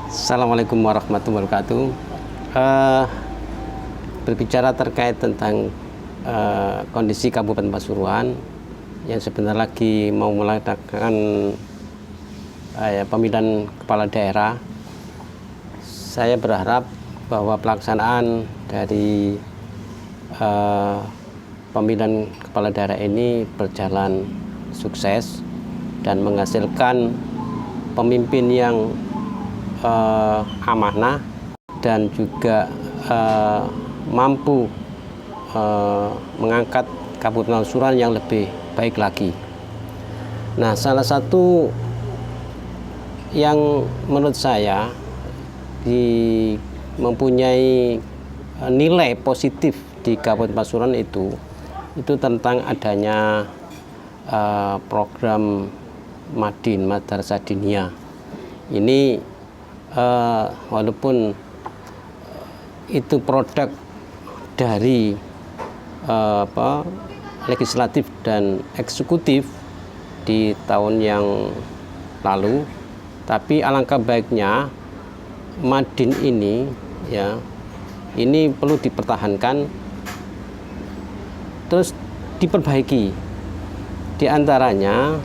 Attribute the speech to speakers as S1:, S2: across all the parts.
S1: Assalamualaikum warahmatullahi wabarakatuh. Berbicara terkait tentang kondisi Kabupaten Pasuruan yang sebentar lagi mau melaksanakan pemilihan kepala daerah, saya berharap bahwa pelaksanaan dari pemilihan kepala daerah ini berjalan sukses dan menghasilkan pemimpin yang amanah dan juga mampu mengangkat Kabupaten Pasuruan yang lebih baik lagi. Nah, salah satu yang menurut saya mempunyai nilai positif di Kabupaten Pasuruan itu tentang adanya program Madin, Madrasah Diniyah. Ini walaupun itu produk dari legislatif dan eksekutif di tahun yang lalu, tapi alangkah baiknya Madin ini ini perlu dipertahankan terus diperbaiki. Di antaranya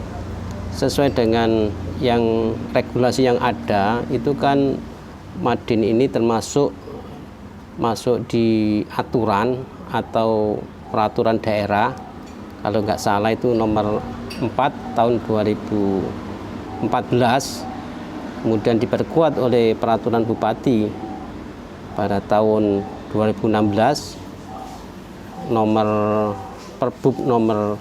S1: sesuai dengan yang regulasi yang ada itu kan Madin ini termasuk masuk di aturan atau peraturan daerah, kalau nggak salah itu nomor 4 tahun 2014, kemudian diperkuat oleh peraturan bupati pada tahun 2016, nomor Perbub nomor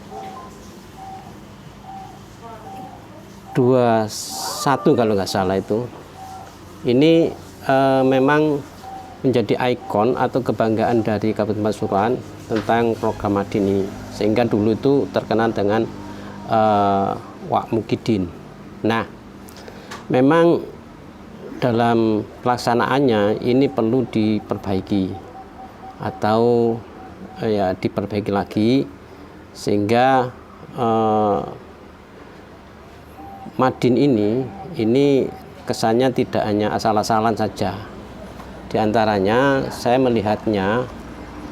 S1: 21 kalau nggak salah itu. Ini memang menjadi ikon atau kebanggaan dari Kabupaten Pasuruan tentang program Madin ini, sehingga dulu itu terkenal dengan Wak Mukidin. Nah, memang dalam pelaksanaannya ini perlu diperbaiki atau diperbaiki lagi, sehingga Madin ini kesannya tidak hanya asal-asalan saja. Di antaranya saya melihatnya,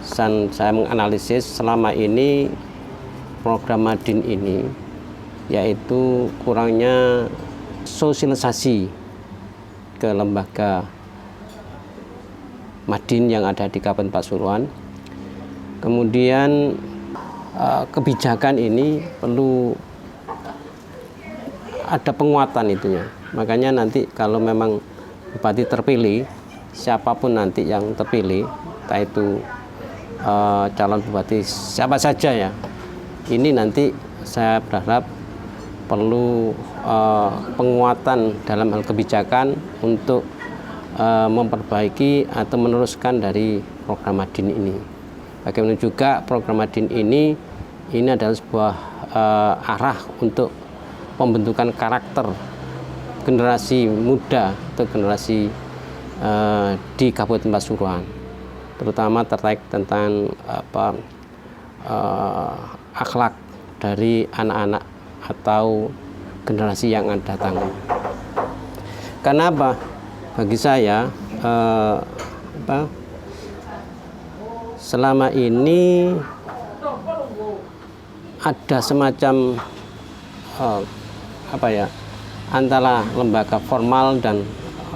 S1: saya menganalisis selama ini program Madin ini yaitu kurangnya sosialisasi ke lembaga Madin yang ada di Kabupaten Pasuruan. Kemudian kebijakan ini perlu ada penguatan itunya. Makanya nanti kalau memang bupati terpilih, siapapun nanti yang terpilih, entah itu calon bupati siapa saja ya, ini nanti saya berharap perlu penguatan dalam hal kebijakan untuk memperbaiki atau meneruskan dari program Madin ini. Bagaimana juga program Madin ini adalah sebuah arah untuk pembentukan karakter generasi muda atau generasi di Kabupaten Pasuruan, terutama terkait tentang akhlak dari anak-anak atau generasi yang akan datang. Karena apa? Bagi saya selama ini ada semacam antara lembaga formal dan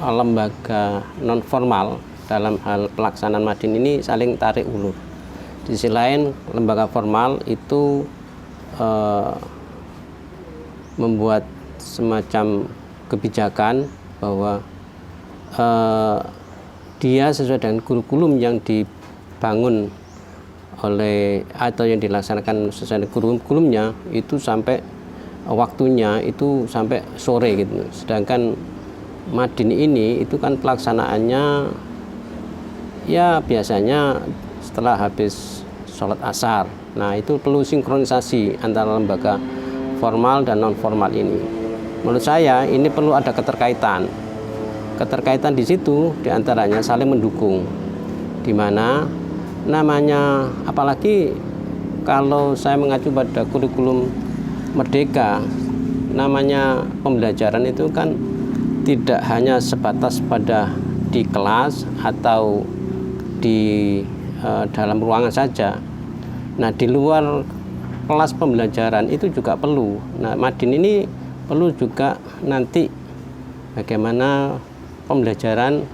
S1: lembaga non formal dalam hal pelaksanaan Madin ini saling tarik ulur. Di sisi lain, lembaga formal itu membuat semacam kebijakan bahwa dia sesuai dengan kurikulum yang dibangun oleh atau yang dilaksanakan sesuai dengan kurikulumnya itu sampai waktunya itu sampai sore gitu. Sedangkan Madin ini itu kan pelaksanaannya ya biasanya setelah habis sholat asar. Nah, itu perlu sinkronisasi antara lembaga formal dan non formal ini. Menurut saya ini perlu ada keterkaitan. Keterkaitan di situ diantaranya saling mendukung, di mana namanya, apalagi kalau saya mengacu pada kurikulum Merdeka namanya pembelajaran itu kan tidak hanya sebatas pada di kelas atau di dalam ruangan saja. Nah, di luar kelas pembelajaran itu juga perlu. Nah, Madin ini perlu juga nanti bagaimana pembelajaran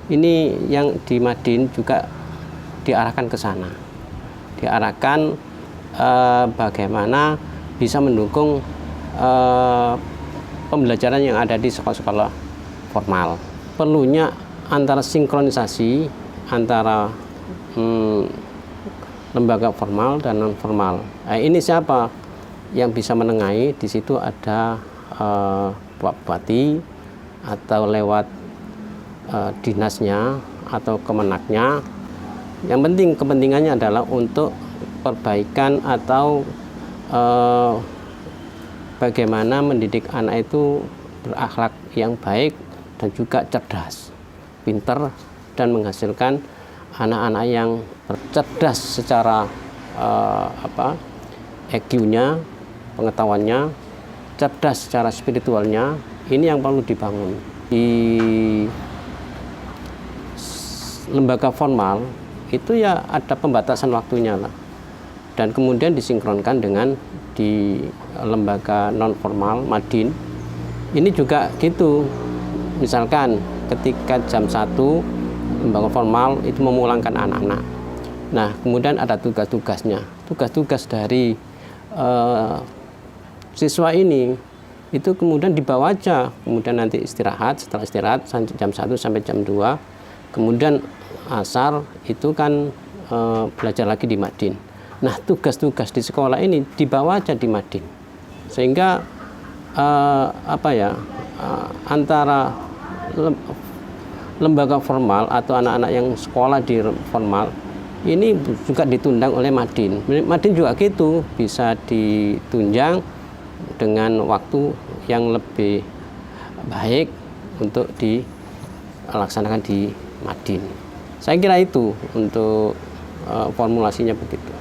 S1: ini yang di Madin juga diarahkan ke sana. Diarahkan bagaimana bisa mendukung pembelajaran yang ada di sekolah-sekolah formal. Perlunya antara sinkronisasi antara lembaga formal dan non formal. Nah, ini siapa yang bisa menengahi? Di situ ada bupati atau lewat dinasnya atau kemenaknya. Yang penting kepentingannya adalah untuk perbaikan atau bagaimana mendidik anak itu berakhlak yang baik dan juga cerdas, pintar, dan menghasilkan anak-anak yang cerdas secara EQ-nya, pengetahuannya, cerdas secara spiritualnya. Ini yang perlu dibangun. Di lembaga formal itu ya ada pembatasan waktunya lah, dan kemudian disinkronkan dengan di lembaga non formal Madin. Ini juga gitu, misalkan ketika jam 1 lembaga formal itu memulangkan anak-anak. Nah, kemudian ada tugas-tugasnya. Tugas-tugas dari siswa ini itu kemudian dibawa aja, kemudian nanti istirahat, setelah istirahat jam 1 sampai jam 2, kemudian asar itu kan belajar lagi di Madin. Nah, tugas-tugas di sekolah ini dibawa aja di Madin, sehingga antara lembaga formal atau anak-anak yang sekolah di formal ini juga ditundang oleh Madin. Madin juga gitu, bisa ditunjang dengan waktu yang lebih baik untuk dilaksanakan di Madin. Saya kira itu untuk formulasinya begitu.